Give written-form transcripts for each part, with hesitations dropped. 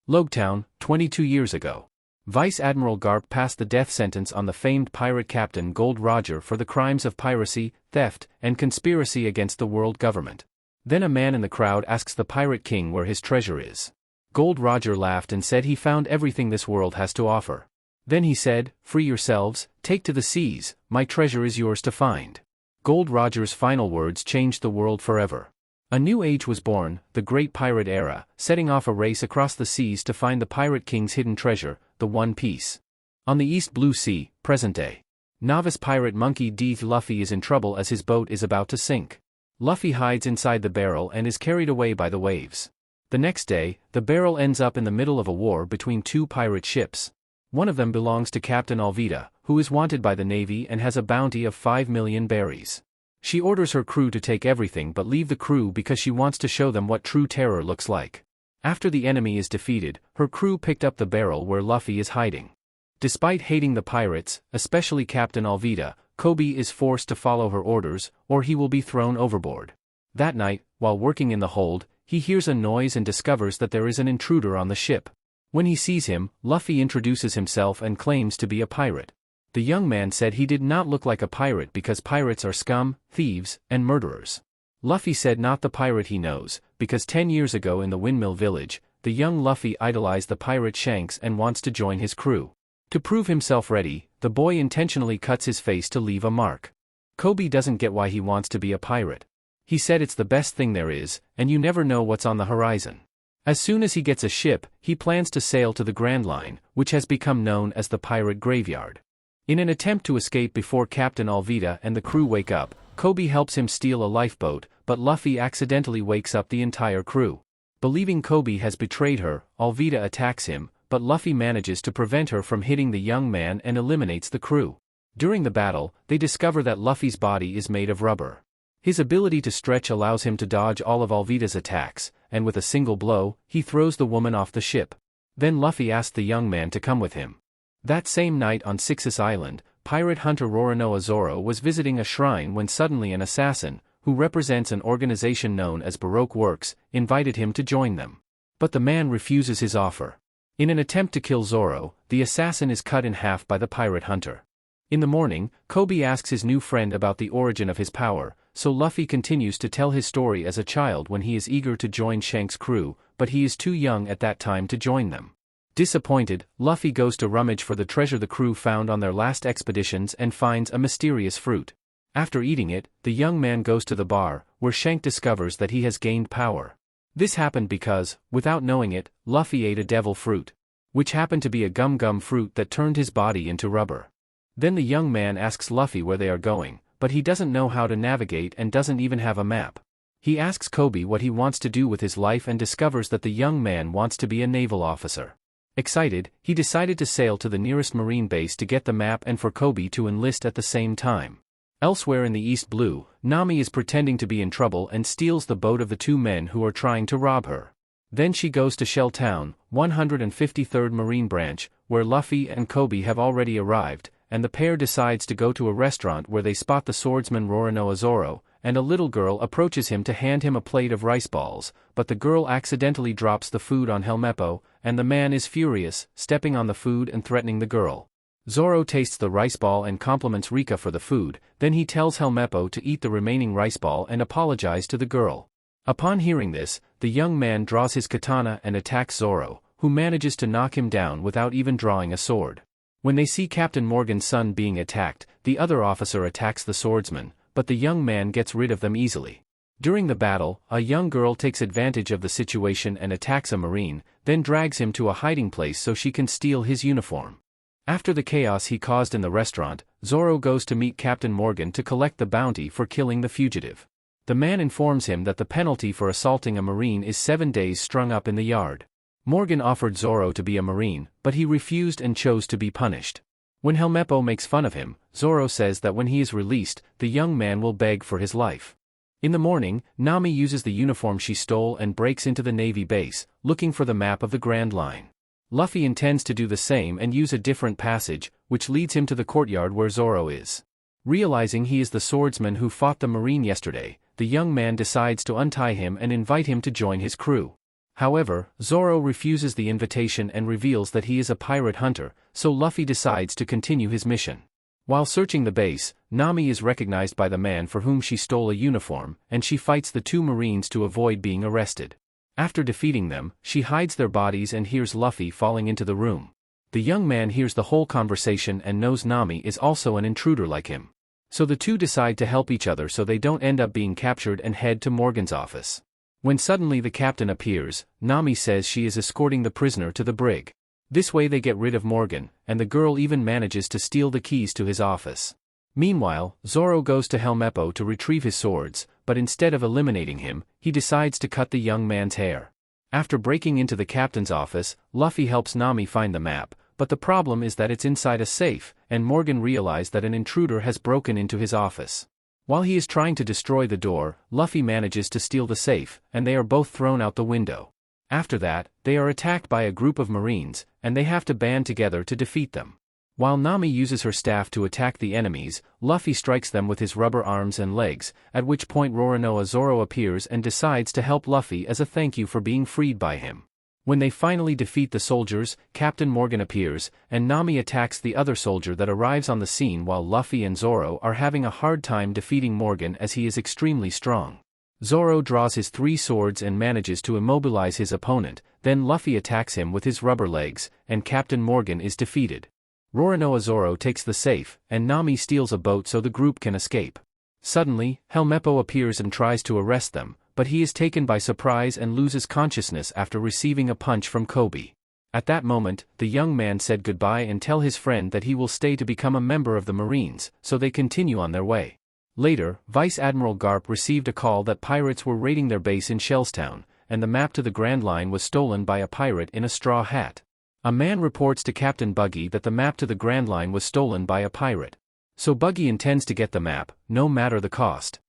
Logtown, 22 years ago. Vice Admiral Garp passed the death sentence on the famed pirate captain Gold Roger for the crimes of piracy, theft, and conspiracy against the world government. Then a man in the crowd asks the pirate king where his treasure is. Gold Roger laughed and said he found everything this world has to offer. Then he said, "Free yourselves, take to the seas, my treasure is yours to find." Gold Roger's final words changed the world forever. A new age was born, the Great Pirate Era, setting off a race across the seas to find the Pirate King's hidden treasure, the One Piece. On the East Blue Sea, present day. Novice pirate Monkey D. Luffy is in trouble as his boat is about to sink. Luffy hides inside the barrel and is carried away by the waves. The next day, the barrel ends up in the middle of a war between two pirate ships. One of them belongs to Captain Alvida, who is wanted by the Navy and has a bounty of 5 million berries. She orders her crew to take everything but leave the crew because she wants to show them what true terror looks like. After the enemy is defeated, her crew picked up the barrel where Luffy is hiding. Despite hating the pirates, especially Captain Alvida, Kobe is forced to follow her orders, or he will be thrown overboard. That night, while working in the hold, he hears a noise and discovers that there is an intruder on the ship. When he sees him, Luffy introduces himself and claims to be a pirate. The young man said he did not look like a pirate because pirates are scum, thieves, and murderers. Luffy said not the pirate he knows, because 10 years ago in the Windmill Village, the young Luffy idolized the pirate Shanks and wants to join his crew. To prove himself ready, the boy intentionally cuts his face to leave a mark. Kobe doesn't get why he wants to be a pirate. He said it's the best thing there is, and you never know what's on the horizon. As soon as he gets a ship, he plans to sail to the Grand Line, which has become known as the Pirate Graveyard. In an attempt to escape before Captain Alvida and the crew wake up, Kobe helps him steal a lifeboat, but Luffy accidentally wakes up the entire crew. Believing Kobe has betrayed her, Alvida attacks him, but Luffy manages to prevent her from hitting the young man and eliminates the crew. During the battle, they discover that Luffy's body is made of rubber. His ability to stretch allows him to dodge all of Alvida's attacks, and with a single blow, he throws the woman off the ship. Then Luffy asks the young man to come with him. That same night on Sixus Island, pirate hunter Roronoa Zoro was visiting a shrine when suddenly an assassin, who represents an organization known as Baroque Works, invited him to join them. But the man refuses his offer. In an attempt to kill Zoro, the assassin is cut in half by the pirate hunter. In the morning, Kobe asks his new friend about the origin of his power, so Luffy continues to tell his story as a child when he is eager to join Shanks' crew, but he is too young at that time to join them. Disappointed, Luffy goes to rummage for the treasure the crew found on their last expeditions and finds a mysterious fruit. After eating it, the young man goes to the bar, where Shank discovers that he has gained power. This happened because, without knowing it, Luffy ate a devil fruit, which happened to be a gum fruit that turned his body into rubber. Then the young man asks Luffy where they are going, but he doesn't know how to navigate and doesn't even have a map. He asks Kobe what he wants to do with his life and discovers that the young man wants to be a naval officer. Excited, he decided to sail to the nearest marine base to get the map and for Kobe to enlist at the same time. Elsewhere in the East Blue, Nami is pretending to be in trouble and steals the boat of the two men who are trying to rob her. Then she goes to Shell Town, 153rd Marine Branch, where Luffy and Kobe have already arrived, and the pair decides to go to a restaurant where they spot the swordsman Roronoa Zoro, and a little girl approaches him to hand him a plate of rice balls, but the girl accidentally drops the food on Helmeppo, and the man is furious, stepping on the food and threatening the girl. Zoro tastes the rice ball and compliments Rika for the food, then he tells Helmeppo to eat the remaining rice ball and apologize to the girl. Upon hearing this, the young man draws his katana and attacks Zoro, who manages to knock him down without even drawing a sword. When they see Captain Morgan's son being attacked, the other officer attacks the swordsman, but the young man gets rid of them easily. During the battle, a young girl takes advantage of the situation and attacks a marine, then drags him to a hiding place so she can steal his uniform. After the chaos he caused in the restaurant, Zoro goes to meet Captain Morgan to collect the bounty for killing the fugitive. The man informs him that the penalty for assaulting a marine is 7 days strung up in the yard. Morgan offered Zoro to be a marine, but he refused and chose to be punished. When Helmeppo makes fun of him, Zoro says that when he is released, the young man will beg for his life. In the morning, Nami uses the uniform she stole and breaks into the Navy base, looking for the map of the Grand Line. Luffy intends to do the same and use a different passage, which leads him to the courtyard where Zoro is. Realizing he is the swordsman who fought the marine yesterday, the young man decides to untie him and invite him to join his crew. However, Zoro refuses the invitation and reveals that he is a pirate hunter, so Luffy decides to continue his mission. While searching the base, Nami is recognized by the man for whom she stole a uniform, and she fights the two Marines to avoid being arrested. After defeating them, she hides their bodies and hears Luffy falling into the room. The young man hears the whole conversation and knows Nami is also an intruder like him. So the two decide to help each other so they don't end up being captured and head to Morgan's office. When suddenly the captain appears, Nami says she is escorting the prisoner to the brig. This way they get rid of Morgan, and the girl even manages to steal the keys to his office. Meanwhile, Zoro goes to Helmeppo to retrieve his swords, but instead of eliminating him, he decides to cut the young man's hair. After breaking into the captain's office, Luffy helps Nami find the map, but the problem is that it's inside a safe, and Morgan realizes that an intruder has broken into his office. While he is trying to destroy the door, Luffy manages to steal the safe, and they are both thrown out the window. After that, they are attacked by a group of Marines, and they have to band together to defeat them. While Nami uses her staff to attack the enemies, Luffy strikes them with his rubber arms and legs, at which point Roronoa Zoro appears and decides to help Luffy as a thank you for being freed by him. When they finally defeat the soldiers, Captain Morgan appears, and Nami attacks the other soldier that arrives on the scene while Luffy and Zoro are having a hard time defeating Morgan as he is extremely strong. Zoro draws his 3 swords and manages to immobilize his opponent, then Luffy attacks him with his rubber legs, and Captain Morgan is defeated. Roronoa Zoro takes the safe, and Nami steals a boat so the group can escape. Suddenly, Helmeppo appears and tries to arrest them, but he is taken by surprise and loses consciousness after receiving a punch from Kobe. At that moment, the young man said goodbye and tells his friend that he will stay to become a member of the Marines, so they continue on their way. Later, Vice Admiral Garp received a call that pirates were raiding their base in Shellstown, and the map to the Grand Line was stolen by a pirate in a straw hat. A man reports to Captain Buggy that the map to the Grand Line was stolen by a pirate. So Buggy intends to get the map, no matter the cost.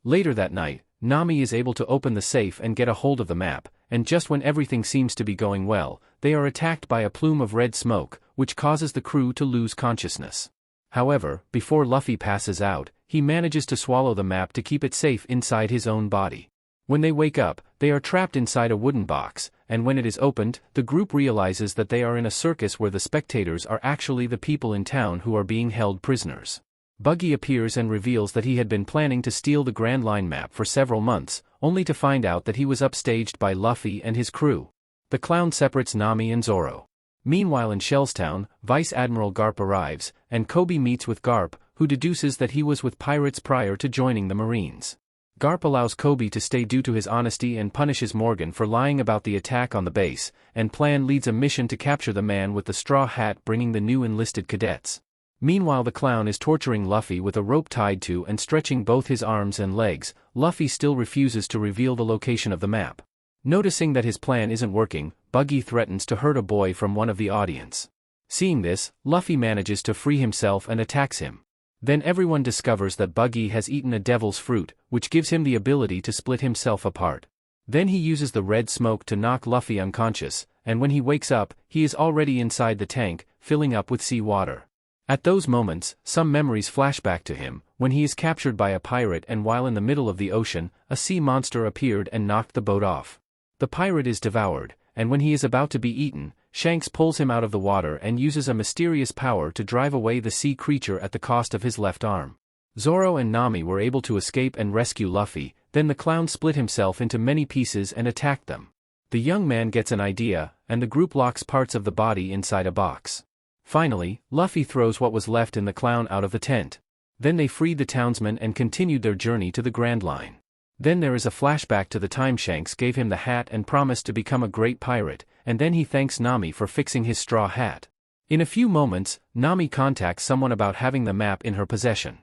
Later that night, Nami is able to open the safe and get a hold of the map, and just when everything seems to be going well, they are attacked by a plume of red smoke, which causes the crew to lose consciousness. However, before Luffy passes out, he manages to swallow the map to keep it safe inside his own body. When they wake up, they are trapped inside a wooden box, and when it is opened, the group realizes that they are in a circus where the spectators are actually the people in town who are being held prisoners. Buggy appears and reveals that he had been planning to steal the Grand Line map for several months, only to find out that he was upstaged by Luffy and his crew. The clown separates Nami and Zoro. Meanwhile in Shellstown, Vice Admiral Garp arrives, and Kobe meets with Garp, who deduces that he was with pirates prior to joining the Marines. Garp allows Kobe to stay due to his honesty and punishes Morgan for lying about the attack on the base, and Plan leads a mission to capture the man with the straw hat bringing the new enlisted cadets. Meanwhile the clown is torturing Luffy with a rope tied to and stretching both his arms and legs. Luffy still refuses to reveal the location of the map. Noticing that his plan isn't working, Buggy threatens to hurt a boy from one of the audience. Seeing this, Luffy manages to free himself and attacks him. Then everyone discovers that Buggy has eaten a devil's fruit, which gives him the ability to split himself apart. Then he uses the red smoke to knock Luffy unconscious, and when he wakes up, he is already inside the tank, filling up with seawater. At those moments, some memories flash back to him, when he is captured by a pirate and while in the middle of the ocean, a sea monster appeared and knocked the boat off. The pirate is devoured, and when he is about to be eaten, Shanks pulls him out of the water and uses a mysterious power to drive away the sea creature at the cost of his left arm. Zoro and Nami were able to escape and rescue Luffy, then the clown split himself into many pieces and attacked them. The young man gets an idea, and the group locks parts of the body inside a box. Finally, Luffy throws what was left in the clown out of the tent. Then they freed the townsmen and continued their journey to the Grand Line. Then there is a flashback to the time Shanks gave him the hat and promised to become a great pirate, and then he thanks Nami for fixing his straw hat. In a few moments, Nami contacts someone about having the map in her possession.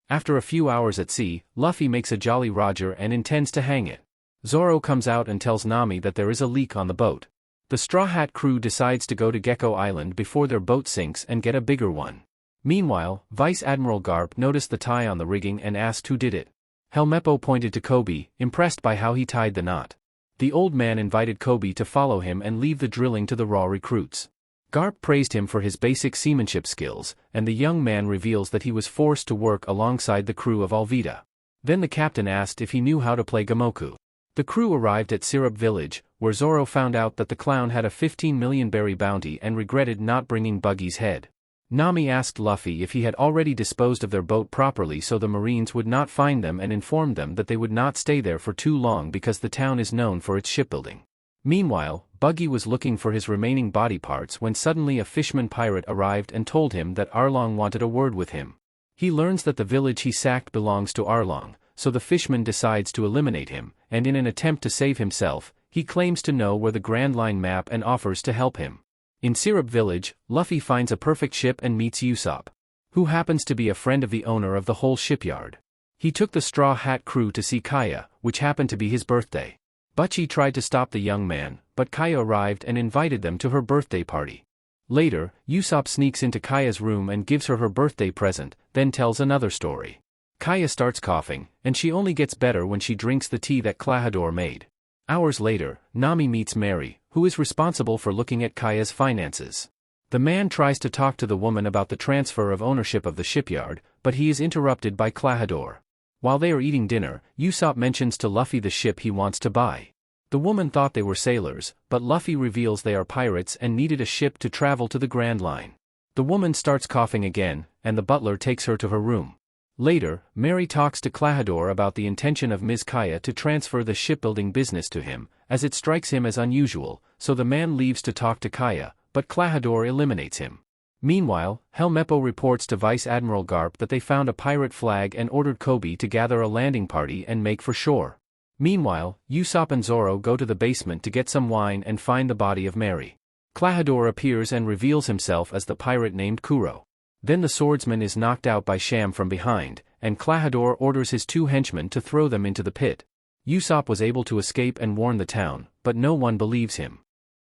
After a few hours at sea, Luffy makes a Jolly Roger and intends to hang it. Zoro comes out and tells Nami that there is a leak on the boat. The Straw Hat crew decides to go to Gecko Island before their boat sinks and get a bigger one. Meanwhile, Vice Admiral Garp noticed the tie on the rigging and asked who did it. Helmeppo pointed to Kobe, impressed by how he tied the knot. The old man invited Kobe to follow him and leave the drilling to the raw recruits. Garp praised him for his basic seamanship skills, and the young man reveals that he was forced to work alongside the crew of Alvita. Then the captain asked if he knew how to play Gamoku. The crew arrived at Syrup Village, where Zoro found out that the clown had a 15 million berry bounty and regretted not bringing Buggy's head. Nami asked Luffy if he had already disposed of their boat properly so the Marines would not find them and informed them that they would not stay there for too long because the town is known for its shipbuilding. Meanwhile, Buggy was looking for his remaining body parts when suddenly a fishman pirate arrived and told him that Arlong wanted a word with him. He learns that the village he sacked belongs to Arlong, so the fishman decides to eliminate him, and in an attempt to save himself, he claims to know where the Grand Line map and offers to help him. In Syrup Village, Luffy finds a perfect ship and meets Usopp, who happens to be a friend of the owner of the whole shipyard. He took the Straw Hat crew to see Kaya, which happened to be his birthday. Butchie tried to stop the young man, but Kaya arrived and invited them to her birthday party. Later, Usopp sneaks into Kaya's room and gives her her birthday present, then tells another story. Kaya starts coughing, and she only gets better when she drinks the tea that Klahadore made. Hours later, Nami meets Mary, who is responsible for looking at Kaya's finances. The man tries to talk to the woman about the transfer of ownership of the shipyard, but he is interrupted by Klahadore. While they are eating dinner, Usopp mentions to Luffy the ship he wants to buy. The woman thought they were sailors, but Luffy reveals they are pirates and needed a ship to travel to the Grand Line. The woman starts coughing again, and the butler takes her to her room. Later, Mary talks to Klahadore about the intention of Ms. Kaya to transfer the shipbuilding business to him, as it strikes him as unusual, so the man leaves to talk to Kaya, but Klahadore eliminates him. Meanwhile, Helmeppo reports to Vice Admiral Garp that they found a pirate flag and ordered Kobe to gather a landing party and make for shore. Meanwhile, Usopp and Zoro go to the basement to get some wine and find the body of Mary. Klahadore appears and reveals himself as the pirate named Kuro. Then the swordsman is knocked out by Sham from behind, and Klahadore orders his two henchmen to throw them into the pit. Usopp was able to escape and warn the town, but no one believes him.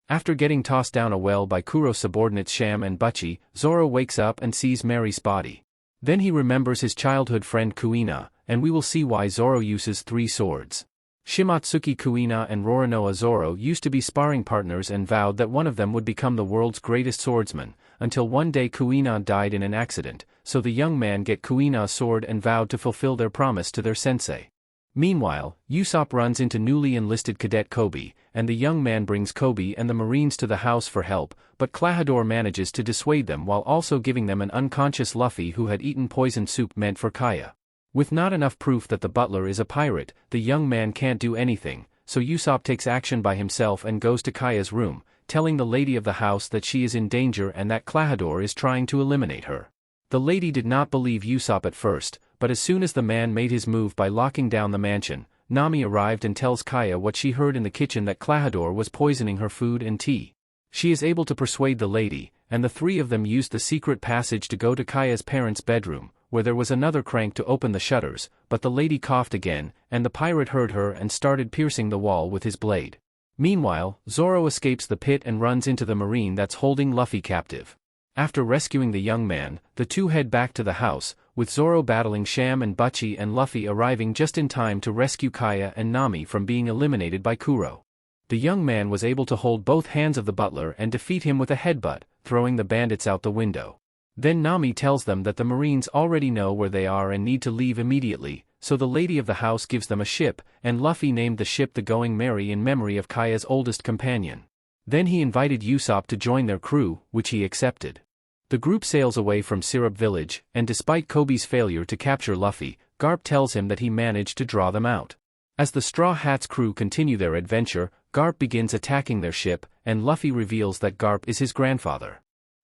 After getting tossed down a well by Kuro's subordinates Sham and Butchie, Zoro wakes up and sees Mary's body. Then he remembers his childhood friend Kuina, and we will see why Zoro uses 3 swords. Shimatsuki Kuina and Roronoa Zoro used to be sparring partners and vowed that one of them would become the world's greatest swordsman, until one day Kuina died in an accident, so the young man get Kuina's sword and vowed to fulfill their promise to their sensei. Meanwhile, Usopp runs into newly enlisted cadet Kobe, and the young man brings Kobe and the Marines to the house for help, but Klahadore manages to dissuade them while also giving them an unconscious Luffy who had eaten poisoned soup meant for Kaya. With not enough proof that the butler is a pirate, the young man can't do anything, so Usopp takes action by himself and goes to Kaya's room, telling the lady of the house that she is in danger and that Klahadore is trying to eliminate her. The lady did not believe Usopp at first, but as soon as the man made his move by locking down the mansion, Nami arrived and tells Kaya what she heard in the kitchen that Klahadore was poisoning her food and tea. She is able to persuade the lady, and the 3 of them used the secret passage to go to Kaya's parents' bedroom, where there was another crank to open the shutters, but the lady coughed again, and the pirate heard her and started piercing the wall with his blade. Meanwhile, Zoro escapes the pit and runs into the marine that's holding Luffy captive. After rescuing the young man, the two head back to the house, with Zoro battling Sham and Butchie and Luffy arriving just in time to rescue Kaya and Nami from being eliminated by Kuro. The young man was able to hold both hands of the butler and defeat him with a headbutt, throwing the bandits out the window. Then Nami tells them that the Marines already know where they are and need to leave immediately, so the lady of the house gives them a ship, and Luffy named the ship the Going Merry in memory of Kaya's oldest companion. Then he invited Usopp to join their crew, which he accepted. The group sails away from Syrup Village, and despite Kobe's failure to capture Luffy, Garp tells him that he managed to draw them out. As the Straw Hats crew continue their adventure, Garp begins attacking their ship, and Luffy reveals that Garp is his grandfather.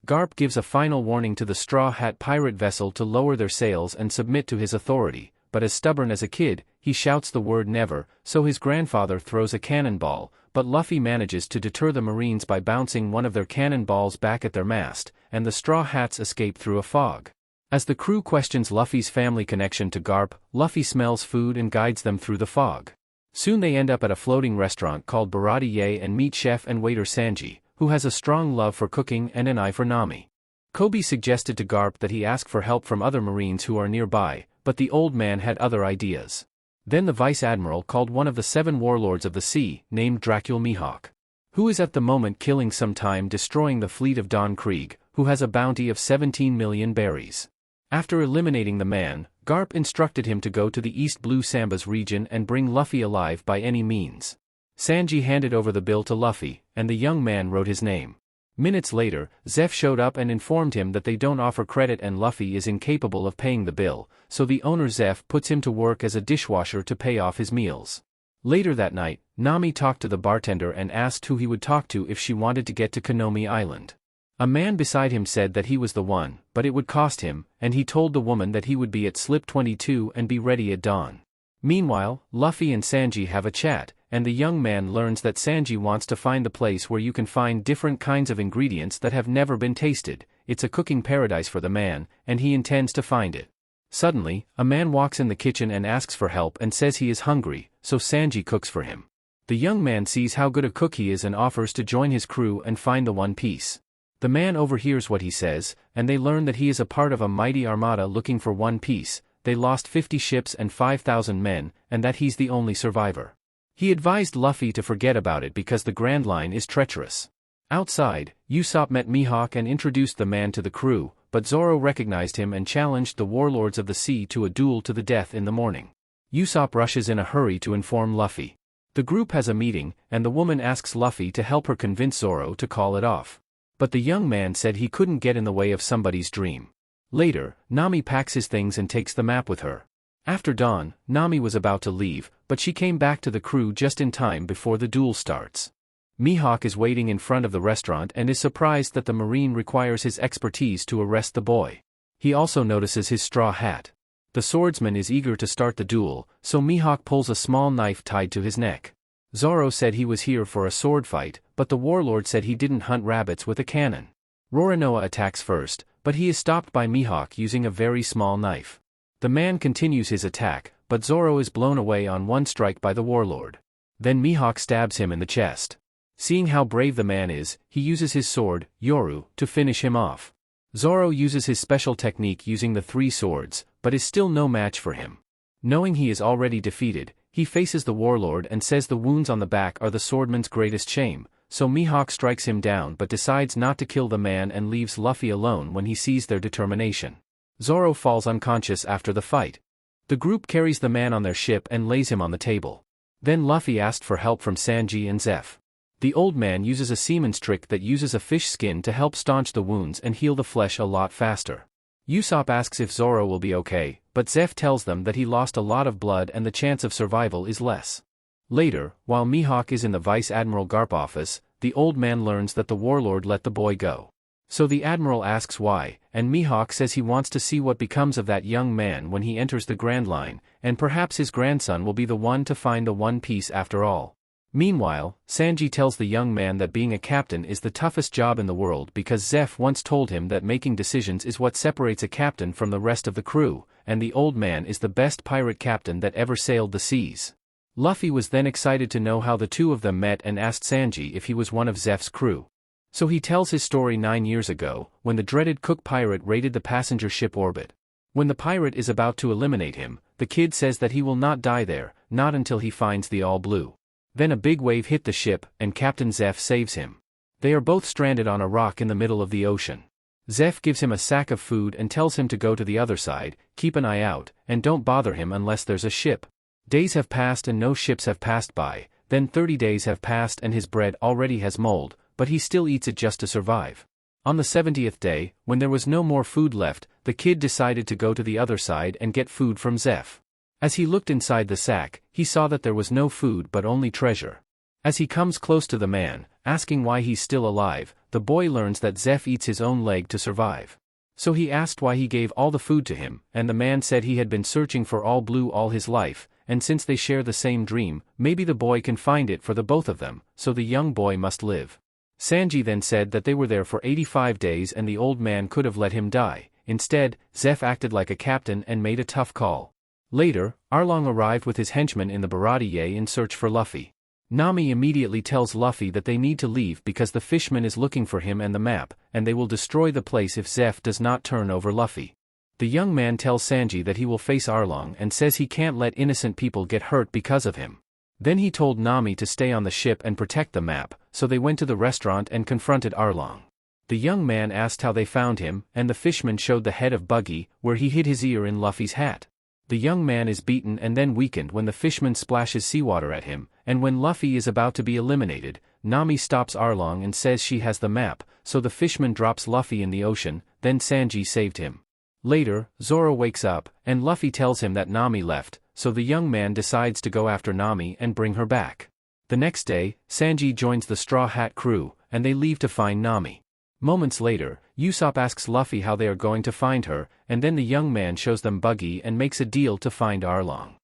Garp gives a final warning to the Straw Hat pirate vessel to lower their sails and submit to his authority, but as stubborn as a kid, he shouts the word never, so his grandfather throws a cannonball, but Luffy manages to deter the Marines by bouncing one of their cannonballs back at their mast, and the Straw Hats escape through a fog. As the crew questions Luffy's family connection to Garp, Luffy smells food and guides them through the fog. Soon they end up at a floating restaurant called Barati Ye and meet chef and waiter Sanji, who has a strong love for cooking and an eye for Nami. Kobe suggested to Garp that he ask for help from other Marines who are nearby, but the old man had other ideas. Then the Vice Admiral called one of the 7 warlords of the sea, named Dracul Mihawk, who is at the moment killing some time destroying the fleet of Don Krieg, who has a bounty of 17 million berries. After eliminating the man, Garp instructed him to go to the East Blue Sambas region and bring Luffy alive by any means. Sanji handed over the bill to Luffy, and the young man wrote his name. Minutes later, Zeph showed up and informed him that they don't offer credit and Luffy is incapable of paying the bill, so the owner Zeph puts him to work as a dishwasher to pay off his meals. Later that night, Nami talked to the bartender and asked who he would talk to if she wanted to get to Konomi Island. A man beside him said that he was the one, but it would cost him, and he told the woman that he would be at Slip 22 and be ready at dawn. Meanwhile, Luffy and Sanji have a chat, and the young man learns that Sanji wants to find the place where you can find different kinds of ingredients that have never been tasted. It's a cooking paradise for the man, and he intends to find it. Suddenly, a man walks in the kitchen and asks for help and says he is hungry, so Sanji cooks for him. The young man sees how good a cook he is and offers to join his crew and find the One Piece. The man overhears what he says, and they learn that he is a part of a mighty armada looking for One Piece. They lost 50 ships and 5,000 men, and that he's the only survivor. He advised Luffy to forget about it because the Grand Line is treacherous. Outside, Usopp met Mihawk and introduced the man to the crew, but Zoro recognized him and challenged the warlords of the sea to a duel to the death in the morning. Usopp rushes in a hurry to inform Luffy. The group has a meeting, and the woman asks Luffy to help her convince Zoro to call it off. But the young man said he couldn't get in the way of somebody's dream. Later, Nami packs his things and takes the map with her. After dawn, Nami was about to leave, but she came back to the crew just in time before the duel starts. Mihawk is waiting in front of the restaurant and is surprised that the Marine requires his expertise to arrest the boy. He also notices his straw hat. The swordsman is eager to start the duel, so Mihawk pulls a small knife tied to his neck. Zoro said he was here for a sword fight, but the warlord said he didn't hunt rabbits with a cannon. Roronoa attacks first, but he is stopped by Mihawk using a very small knife. The man continues his attack, but Zoro is blown away on one strike by the warlord. Then Mihawk stabs him in the chest. Seeing how brave the man is, he uses his sword, Yoru, to finish him off. Zoro uses his special technique using the 3 swords, but is still no match for him. Knowing he is already defeated, he faces the warlord and says the wounds on the back are the swordman's greatest shame, so Mihawk strikes him down but decides not to kill the man and leaves Luffy alone when he sees their determination. Zoro falls unconscious after the fight. The group carries the man on their ship and lays him on the table. Then Luffy asked for help from Sanji and Zeph. The old man uses a seaman's trick that uses a fish skin to help staunch the wounds and heal the flesh a lot faster. Usopp asks if Zoro will be okay, but Zeph tells them that he lost a lot of blood and the chance of survival is less. Later, while Mihawk is in the Vice Admiral Garp office, the old man learns that the warlord let the boy go. So the admiral asks why, and Mihawk says he wants to see what becomes of that young man when he enters the Grand Line, and perhaps his grandson will be the one to find the One Piece after all. Meanwhile, Sanji tells the young man that being a captain is the toughest job in the world because Zeph once told him that making decisions is what separates a captain from the rest of the crew, and the old man is the best pirate captain that ever sailed the seas. Luffy was then excited to know how the two of them met and asked Sanji if he was one of Zeph's crew. So he tells his story 9 years ago, when the dreaded Cook pirate raided the passenger ship Orbit. When the pirate is about to eliminate him, the kid says that he will not die there, not until he finds the All Blue. Then a big wave hit the ship, and Captain Zeph saves him. They are both stranded on a rock in the middle of the ocean. Zeph gives him a sack of food and tells him to go to the other side, keep an eye out, and don't bother him unless there's a ship. Days have passed and no ships have passed by, then 30 days have passed and his bread already has mold, but he still eats it just to survive. On the 70th day, when there was no more food left, the kid decided to go to the other side and get food from Zeph. As he looked inside the sack, he saw that there was no food but only treasure. As he comes close to the man, asking why he's still alive, the boy learns that Zeph eats his own leg to survive. So he asked why he gave all the food to him, and the man said he had been searching for All Blue all his life, and since they share the same dream, maybe the boy can find it for the both of them, so the young boy must live. Sanji then said that they were there for 85 days and the old man could have let him die. Instead, Zeph acted like a captain and made a tough call. Later, Arlong arrived with his henchmen in the Baratier in search for Luffy. Nami immediately tells Luffy that they need to leave because the fishman is looking for him and the map, and they will destroy the place if Zeph does not turn over Luffy. The young man tells Sanji that he will face Arlong and says he can't let innocent people get hurt because of him. Then he told Nami to stay on the ship and protect the map, so they went to the restaurant and confronted Arlong. The young man asked how they found him, and the fishman showed the head of Buggy, where he hid his ear in Luffy's hat. The young man is beaten and then weakened when the fishman splashes seawater at him, and when Luffy is about to be eliminated, Nami stops Arlong and says she has the map, so the fishman drops Luffy in the ocean, then Sanji saved him. Later, Zoro wakes up, and Luffy tells him that Nami left, so the young man decides to go after Nami and bring her back. The next day, Sanji joins the Straw Hat crew, and they leave to find Nami. Moments later, Usopp asks Luffy how they are going to find her, and then the young man shows them Buggy and makes a deal to find Arlong.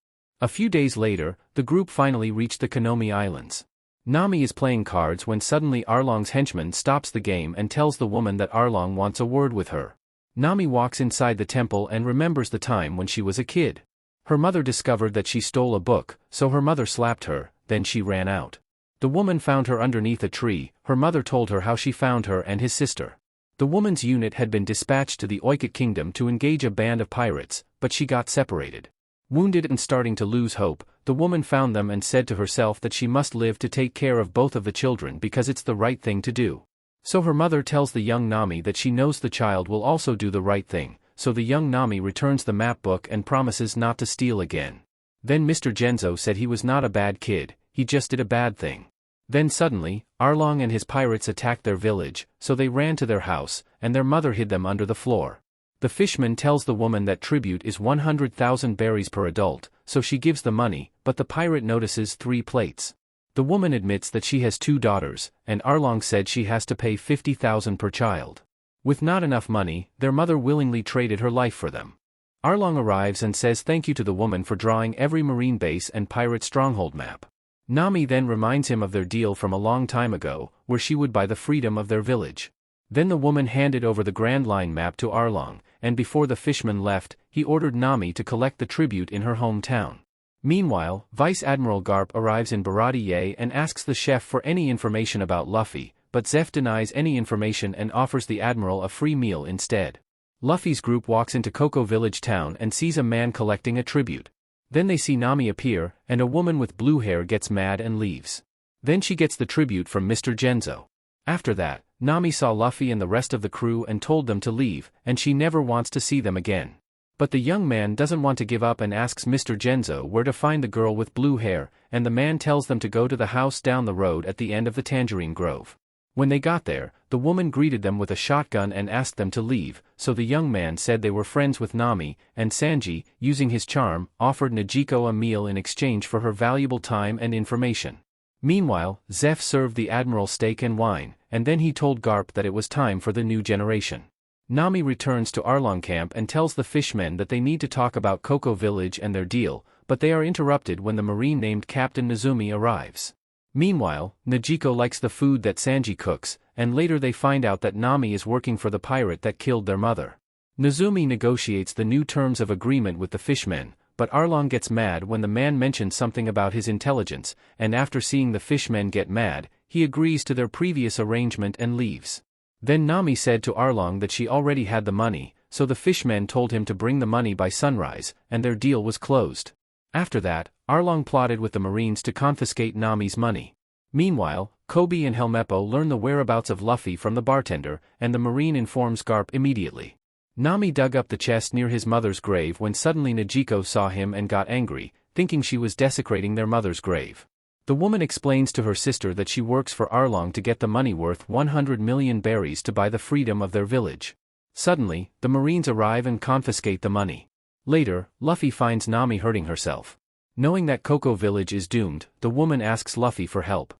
A few days later, the group finally reach the Konomi Islands. Nami is playing cards when suddenly Arlong's henchman stops the game and tells the woman that Arlong wants a word with her. Nami walks inside the temple and remembers the time when she was a kid. Her mother discovered that she stole a book, so her mother slapped her, then she ran out. The woman found her underneath a tree. Her mother told her how she found her and his sister. The woman's unit had been dispatched to the Oikot Kingdom to engage a band of pirates, but she got separated. Wounded and starting to lose hope, the woman found them and said to herself that she must live to take care of both of the children because it's the right thing to do. So her mother tells the young Nami that she knows the child will also do the right thing, so the young Nami returns the map book and promises not to steal again. Then Mr. Genzo said he was not a bad kid, he just did a bad thing. Then suddenly, Arlong and his pirates attacked their village, so they ran to their house, and their mother hid them under the floor. The fishman tells the woman that tribute is 100,000 berries per adult, so she gives the money, but the pirate notices 3 plates. The woman admits that she has 2 daughters, and Arlong said she has to pay 50,000 per child. With not enough money, their mother willingly traded her life for them. Arlong arrives and says thank you to the woman for drawing every marine base and pirate stronghold map. Nami then reminds him of their deal from a long time ago, where she would buy the freedom of their village. Then the woman handed over the Grand Line map to Arlong, and before the fishman left, he ordered Nami to collect the tribute in her hometown. Meanwhile, Vice Admiral Garp arrives in Baradier and asks the chef for any information about Luffy, but Zeph denies any information and offers the admiral a free meal instead. Luffy's group walks into Cocoa Village town and sees a man collecting a tribute. Then they see Nami appear, and a woman with blue hair gets mad and leaves. Then she gets the tribute from Mr. Genzo. After that, Nami saw Luffy and the rest of the crew and told them to leave, and she never wants to see them again. But the young man doesn't want to give up and asks Mr. Genzo where to find the girl with blue hair, and the man tells them to go to the house down the road at the end of the Tangerine Grove. When they got there, the woman greeted them with a shotgun and asked them to leave, so the young man said they were friends with Nami, and Sanji, using his charm, offered Najiko a meal in exchange for her valuable time and information. Meanwhile, Zeph served the admiral steak and wine, and then he told Garp that it was time for the new generation. Nami returns to Arlong camp and tells the fishmen that they need to talk about Cocoa Village and their deal, but they are interrupted when the marine named Captain Nezumi arrives. Meanwhile, Najiko likes the food that Sanji cooks, and later they find out that Nami is working for the pirate that killed their mother. Nezumi negotiates the new terms of agreement with the fishmen, but Arlong gets mad when the man mentions something about his intelligence, and after seeing the fishmen get mad, he agrees to their previous arrangement and leaves. Then Nami said to Arlong that she already had the money, so the fishmen told him to bring the money by sunrise, and their deal was closed. After that, Arlong plotted with the Marines to confiscate Nami's money. Meanwhile, Kobe and Helmeppo learn the whereabouts of Luffy from the bartender, and the Marine informs Garp immediately. Nami dug up the chest near his mother's grave when suddenly Najiko saw him and got angry, thinking she was desecrating their mother's grave. The woman explains to her sister that she works for Arlong to get the money worth 100 million berries to buy the freedom of their village. Suddenly, the Marines arrive and confiscate the money. Later, Luffy finds Nami hurting herself. Knowing that Cocoa Village is doomed, the woman asks Luffy for help.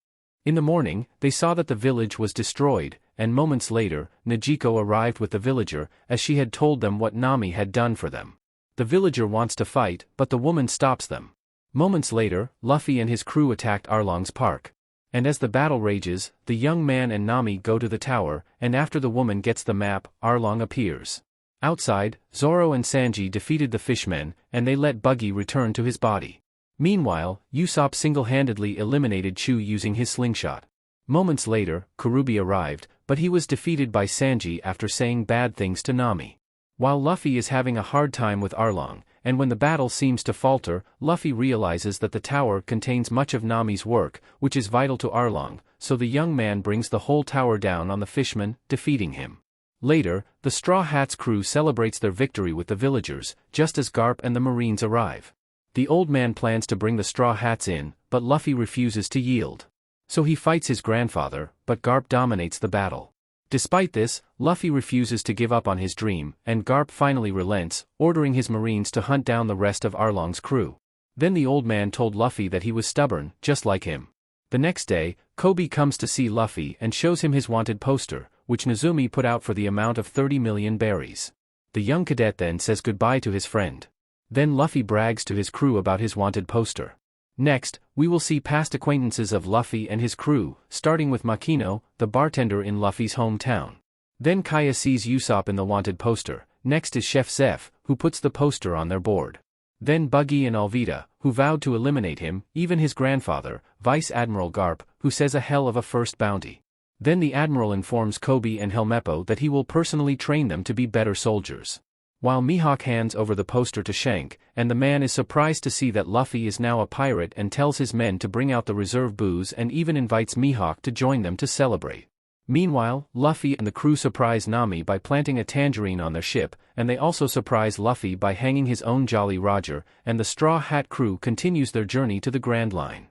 In the morning, they saw that the village was destroyed, and moments later, Najiko arrived with the villager, as she had told them what Nami had done for them. The villager wants to fight, but the woman stops them. Moments later, Luffy and his crew attacked Arlong's park. And as the battle rages, the young man and Nami go to the tower, and after the woman gets the map, Arlong appears. Outside, Zoro and Sanji defeated the fishmen, and they let Buggy return to his body. Meanwhile, Usopp single-handedly eliminated Chu using his slingshot. Moments later, Karubi arrived, but he was defeated by Sanji after saying bad things to Nami. While Luffy is having a hard time with Arlong, and when the battle seems to falter, Luffy realizes that the tower contains much of Nami's work, which is vital to Arlong, so the young man brings the whole tower down on the fishman, defeating him. Later, the Straw Hats crew celebrates their victory with the villagers, just as Garp and the Marines arrive. The old man plans to bring the Straw Hats in, but Luffy refuses to yield. So he fights his grandfather, but Garp dominates the battle. Despite this, Luffy refuses to give up on his dream, and Garp finally relents, ordering his Marines to hunt down the rest of Arlong's crew. Then the old man told Luffy that he was stubborn, just like him. The next day, Koby comes to see Luffy and shows him his wanted poster, which Nezumi put out for the amount of 30 million berries. The young cadet then says goodbye to his friend. Then Luffy brags to his crew about his wanted poster. Next, we will see past acquaintances of Luffy and his crew, starting with Makino, the bartender in Luffy's hometown. Then Kaya sees Usopp in the wanted poster. Next is Chef Zeph, who puts the poster on their board. Then Buggy and Alvida, who vowed to eliminate him, even his grandfather, Vice Admiral Garp, who says a hell of a first bounty. Then the Admiral informs Koby and Helmeppo that he will personally train them to be better soldiers. While Mihawk hands over the poster to Shank, and the man is surprised to see that Luffy is now a pirate and tells his men to bring out the reserve booze and even invites Mihawk to join them to celebrate. Meanwhile, Luffy and the crew surprise Nami by planting a tangerine on their ship, and they also surprise Luffy by hanging his own Jolly Roger, and the Straw Hat crew continues their journey to the Grand Line.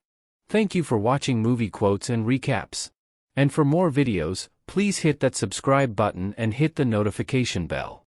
Thank you for watching movie quotes and recaps. And for more videos, please hit that subscribe button and hit the notification bell.